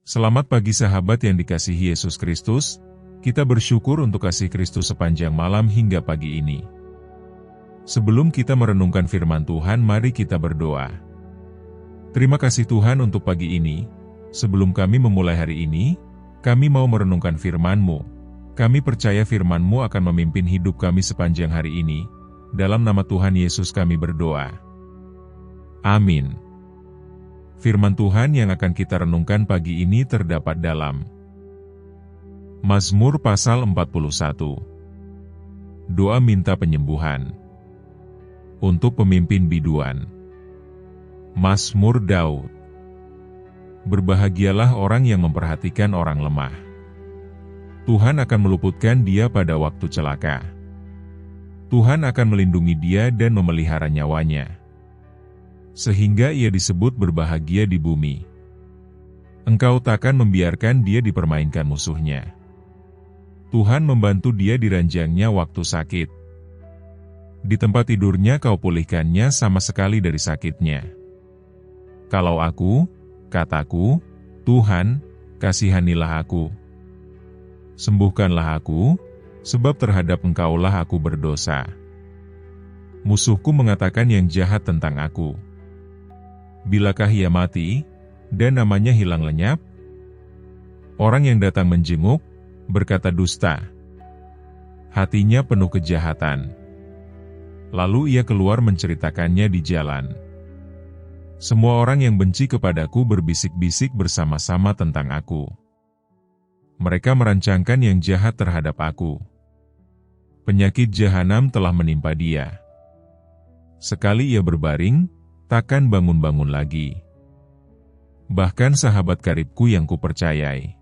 Selamat pagi sahabat yang dikasihi Yesus Kristus, kita bersyukur untuk kasih Kristus sepanjang malam hingga pagi ini. Sebelum kita merenungkan firman Tuhan, mari kita berdoa. Terima kasih Tuhan untuk pagi ini. Sebelum kami memulai hari ini, kami mau merenungkan firman-Mu. Kami percaya firman-Mu akan memimpin hidup kami sepanjang hari ini. Dalam nama Tuhan Yesus kami berdoa. Amin. Firman Tuhan yang akan kita renungkan pagi ini terdapat dalam Mazmur pasal 41. Doa minta penyembuhan. Untuk pemimpin biduan. Mazmur Daud. Berbahagialah orang yang memperhatikan orang lemah. Tuhan akan meluputkan dia pada waktu celaka. Tuhan akan melindungi dia dan memelihara nyawanya, sehingga ia disebut berbahagia di bumi. Engkau takkan membiarkan dia dipermainkan musuhnya. Tuhan membantu dia di ranjangnya waktu sakit. Di tempat tidurnya kau pulihkannya sama sekali dari sakitnya. Kalau aku, kataku, Tuhan, kasihanilah aku. Sembuhkanlah aku, sebab terhadap Engkaulah aku berdosa. Musuhku mengatakan yang jahat tentang aku. Bilakah ia mati, dan namanya hilang lenyap? Orang yang datang menjenguk, berkata dusta. Hatinya penuh kejahatan. Lalu ia keluar menceritakannya di jalan. Semua orang yang benci kepadaku berbisik-bisik bersama-sama tentang aku. Mereka merancangkan yang jahat terhadap aku. Penyakit jahanam telah menimpa dia. Sekali ia berbaring, takkan bangun-bangun lagi. Bahkan sahabat karibku yang kupercayai,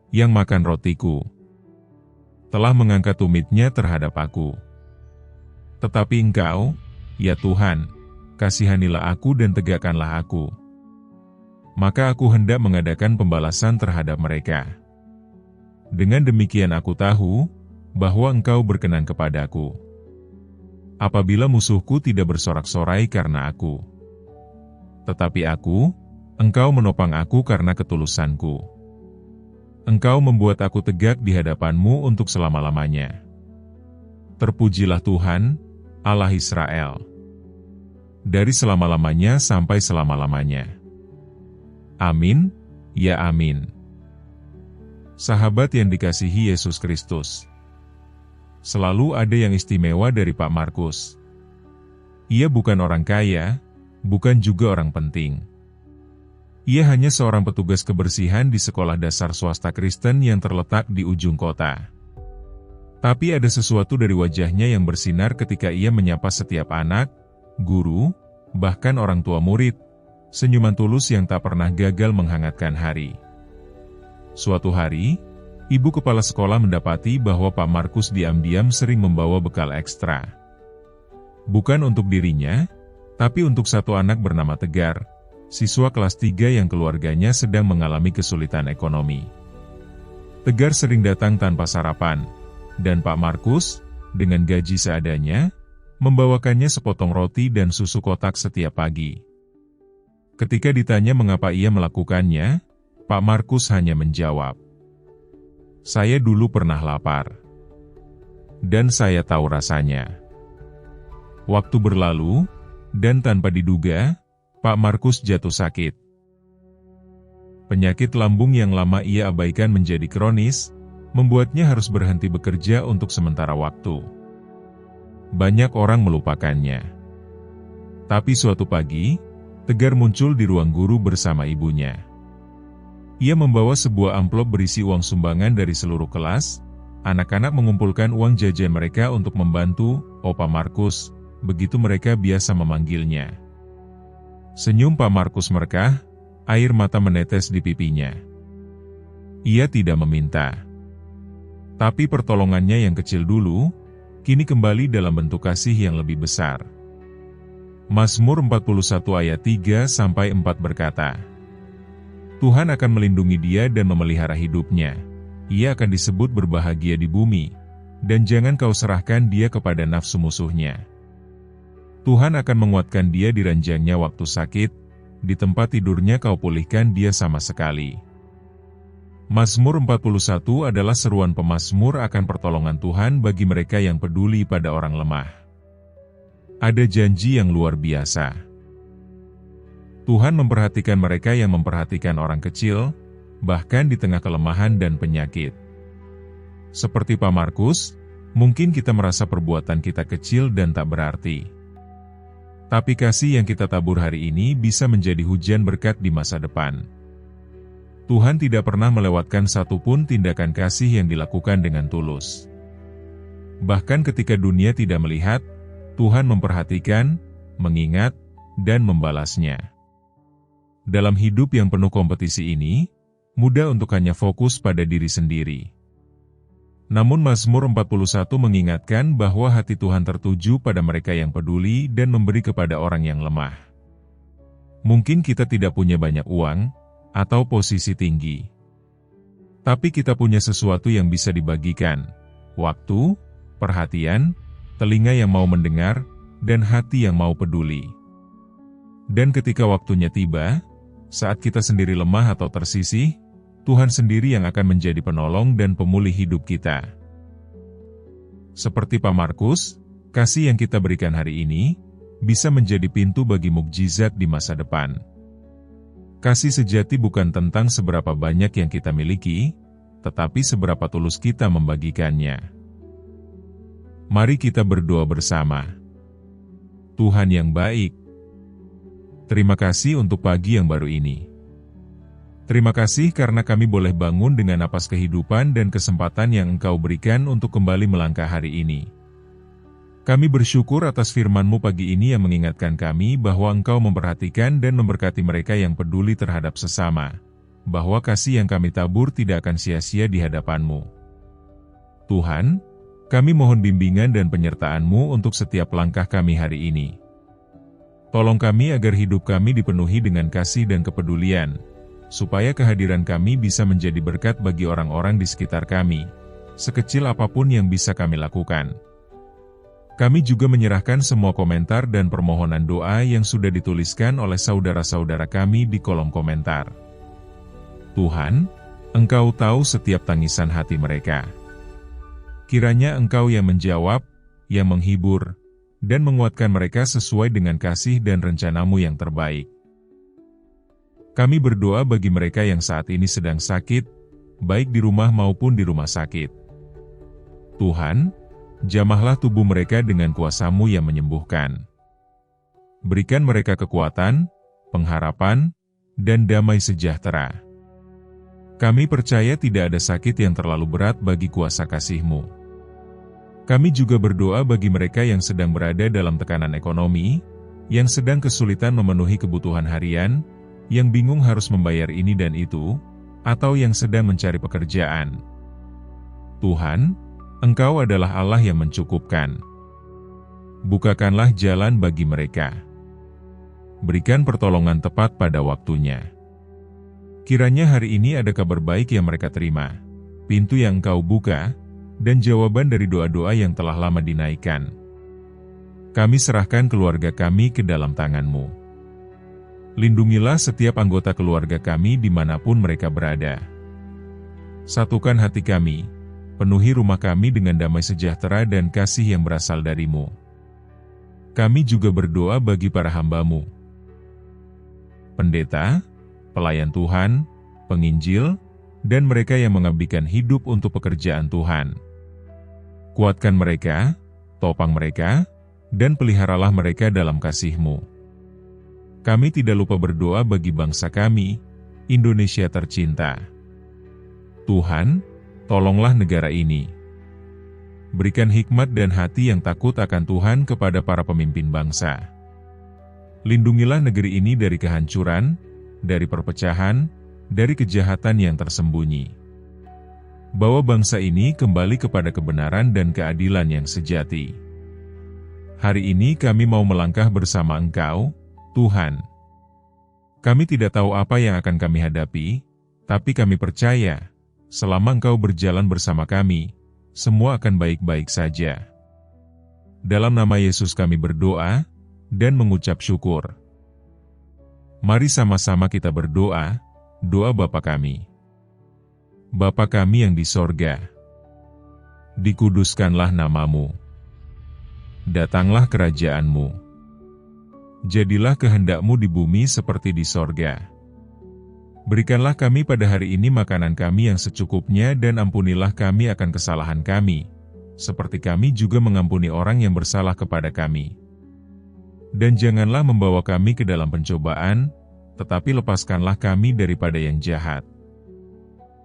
yang makan rotiku, telah mengangkat tumitnya terhadap aku. Tetapi Engkau, ya Tuhan, kasihanilah aku dan tegakkanlah aku. Maka aku hendak mengadakan pembalasan terhadap mereka. Dengan demikian aku tahu, bahwa Engkau berkenan kepadaku. Apabila musuhku tidak bersorak-sorai karena aku. Tetapi aku, Engkau menopang aku karena ketulusanku. Engkau membuat aku tegak di hadapan-Mu untuk selama-lamanya. Terpujilah Tuhan, Allah Israel, dari selama-lamanya sampai selama-lamanya. Amin, ya amin. Sahabat yang dikasihi Yesus Kristus, selalu ada yang istimewa dari Pak Markus. Ia bukan orang kaya, bukan juga orang penting. Ia hanya seorang petugas kebersihan di sekolah dasar swasta Kristen yang terletak di ujung kota. Tapi ada sesuatu dari wajahnya yang bersinar ketika ia menyapa setiap anak, guru, bahkan orang tua murid, senyuman tulus yang tak pernah gagal menghangatkan hari. Suatu hari, ibu kepala sekolah mendapati bahwa Pak Markus diam-diam sering membawa bekal ekstra. Bukan untuk dirinya, tapi untuk satu anak bernama Tegar, siswa kelas 3 yang keluarganya sedang mengalami kesulitan ekonomi. Tegar sering datang tanpa sarapan, dan Pak Markus, dengan gaji seadanya, membawakannya sepotong roti dan susu kotak setiap pagi. Ketika ditanya mengapa ia melakukannya, Pak Markus hanya menjawab, "Saya dulu pernah lapar, dan saya tahu rasanya." Waktu berlalu, dan tanpa diduga, Pak Markus jatuh sakit. Penyakit lambung yang lama ia abaikan menjadi kronis, membuatnya harus berhenti bekerja untuk sementara waktu. Banyak orang melupakannya. Tapi suatu pagi, Tegar muncul di ruang guru bersama ibunya. Ia membawa sebuah amplop berisi uang sumbangan dari seluruh kelas. Anak-anak mengumpulkan uang jajan mereka untuk membantu Opa Markus, begitu mereka biasa memanggilnya. Senyum Pak Markus merkah, air mata menetes di pipinya. Ia tidak meminta. Tapi pertolongannya yang kecil dulu, kini kembali dalam bentuk kasih yang lebih besar. Mazmur 41 ayat 3-4 berkata, Tuhan akan melindungi dia dan memelihara hidupnya. Ia akan disebut berbahagia di bumi, dan jangan kau serahkan dia kepada nafsu musuhnya. Tuhan akan menguatkan dia di ranjangnya waktu sakit, di tempat tidurnya kau pulihkan dia sama sekali. Mazmur 41 adalah seruan pemazmur akan pertolongan Tuhan bagi mereka yang peduli pada orang lemah. Ada janji yang luar biasa. Tuhan memperhatikan mereka yang memperhatikan orang kecil, bahkan di tengah kelemahan dan penyakit. Seperti Pak Markus, mungkin kita merasa perbuatan kita kecil dan tak berarti. Tapi kasih yang kita tabur hari ini bisa menjadi hujan berkat di masa depan. Tuhan tidak pernah melewatkan satupun tindakan kasih yang dilakukan dengan tulus. Bahkan ketika dunia tidak melihat, Tuhan memperhatikan, mengingat, dan membalasnya. Dalam hidup yang penuh kompetisi ini, mudah untuk hanya fokus pada diri sendiri. Namun Mazmur 41 mengingatkan bahwa hati Tuhan tertuju pada mereka yang peduli dan memberi kepada orang yang lemah. Mungkin kita tidak punya banyak uang, atau posisi tinggi. Tapi kita punya sesuatu yang bisa dibagikan, waktu, perhatian, telinga yang mau mendengar, dan hati yang mau peduli. Dan ketika waktunya tiba, saat kita sendiri lemah atau tersisih, Tuhan sendiri yang akan menjadi penolong dan pemulih hidup kita. Seperti Pak Markus, kasih yang kita berikan hari ini, bisa menjadi pintu bagi mukjizat di masa depan. Kasih sejati bukan tentang seberapa banyak yang kita miliki, tetapi seberapa tulus kita membagikannya. Mari kita berdoa bersama. Tuhan yang baik, terima kasih untuk pagi yang baru ini. Terima kasih karena kami boleh bangun dengan napas kehidupan dan kesempatan yang Engkau berikan untuk kembali melangkah hari ini. Kami bersyukur atas firman-Mu pagi ini yang mengingatkan kami bahwa Engkau memperhatikan dan memberkati mereka yang peduli terhadap sesama, bahwa kasih yang kami tabur tidak akan sia-sia di hadapan-Mu. Tuhan, kami mohon bimbingan dan penyertaan-Mu untuk setiap langkah kami hari ini. Tolong kami agar hidup kami dipenuhi dengan kasih dan kepedulian, supaya kehadiran kami bisa menjadi berkat bagi orang-orang di sekitar kami, sekecil apapun yang bisa kami lakukan. Kami juga menyerahkan semua komentar dan permohonan doa yang sudah dituliskan oleh saudara-saudara kami di kolom komentar. Tuhan, Engkau tahu setiap tangisan hati mereka. Kiranya Engkau yang menjawab, yang menghibur, dan menguatkan mereka sesuai dengan kasih dan rencana-Mu yang terbaik. Kami berdoa bagi mereka yang saat ini sedang sakit, baik di rumah maupun di rumah sakit. Tuhan, jamahlah tubuh mereka dengan kuasa-Mu yang menyembuhkan. Berikan mereka kekuatan, pengharapan, dan damai sejahtera. Kami percaya tidak ada sakit yang terlalu berat bagi kuasa kasih-Mu. Kami juga berdoa bagi mereka yang sedang berada dalam tekanan ekonomi, yang sedang kesulitan memenuhi kebutuhan harian, yang bingung harus membayar ini dan itu, atau yang sedang mencari pekerjaan. Tuhan, Engkau adalah Allah yang mencukupkan. Bukakanlah jalan bagi mereka. Berikan pertolongan tepat pada waktunya. Kiranya hari ini ada kabar baik yang mereka terima, pintu yang Engkau buka, dan jawaban dari doa-doa yang telah lama dinaikkan. Kami serahkan keluarga kami ke dalam tangan-Mu. Lindungilah setiap anggota keluarga kami dimanapun mereka berada. Satukan hati kami, penuhi rumah kami dengan damai sejahtera dan kasih yang berasal dari-Mu. Kami juga berdoa bagi para hamba-Mu, pendeta, pelayan Tuhan, penginjil, dan mereka yang mengabdikan hidup untuk pekerjaan Tuhan. Kuatkan mereka, topang mereka, dan peliharalah mereka dalam kasih-Mu. Kami tidak lupa berdoa bagi bangsa kami, Indonesia tercinta. Tuhan, tolonglah negara ini. Berikan hikmat dan hati yang takut akan Tuhan kepada para pemimpin bangsa. Lindungilah negeri ini dari kehancuran, dari perpecahan, dari kejahatan yang tersembunyi. Bawa bangsa ini kembali kepada kebenaran dan keadilan yang sejati. Hari ini kami mau melangkah bersama Engkau, Tuhan. Kami tidak tahu apa yang akan kami hadapi, tapi kami percaya, selama Engkau berjalan bersama kami, semua akan baik-baik saja. Dalam nama Yesus kami berdoa, dan mengucap syukur. Mari sama-sama kita berdoa. Doa Bapa kami. Bapa kami yang di sorga, dikuduskanlah namamu. Datanglah kerajaan-Mu. Jadilah kehendak-Mu di bumi seperti di sorga. Berikanlah kami pada hari ini makanan kami yang secukupnya dan ampunilah kami akan kesalahan kami, seperti kami juga mengampuni orang yang bersalah kepada kami. Dan janganlah membawa kami ke dalam pencobaan, tetapi lepaskanlah kami daripada yang jahat.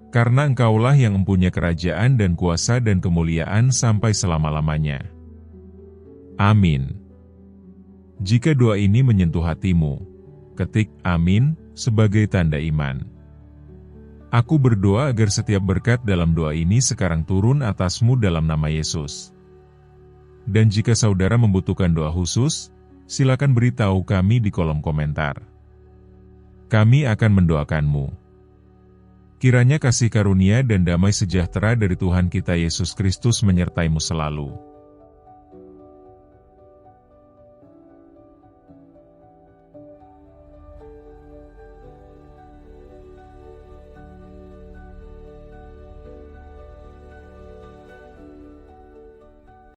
Karena Engkaulah yang mempunyai kerajaan dan kuasa dan kemuliaan sampai selama-lamanya. Amin. Jika doa ini menyentuh hatimu, ketik amin sebagai tanda iman. Aku berdoa agar setiap berkat dalam doa ini sekarang turun atasmu dalam nama Yesus. Dan jika saudara membutuhkan doa khusus, silakan beritahu kami di kolom komentar. Kami akan mendoakanmu. Kiranya kasih karunia dan damai sejahtera dari Tuhan kita Yesus Kristus menyertaimu selalu.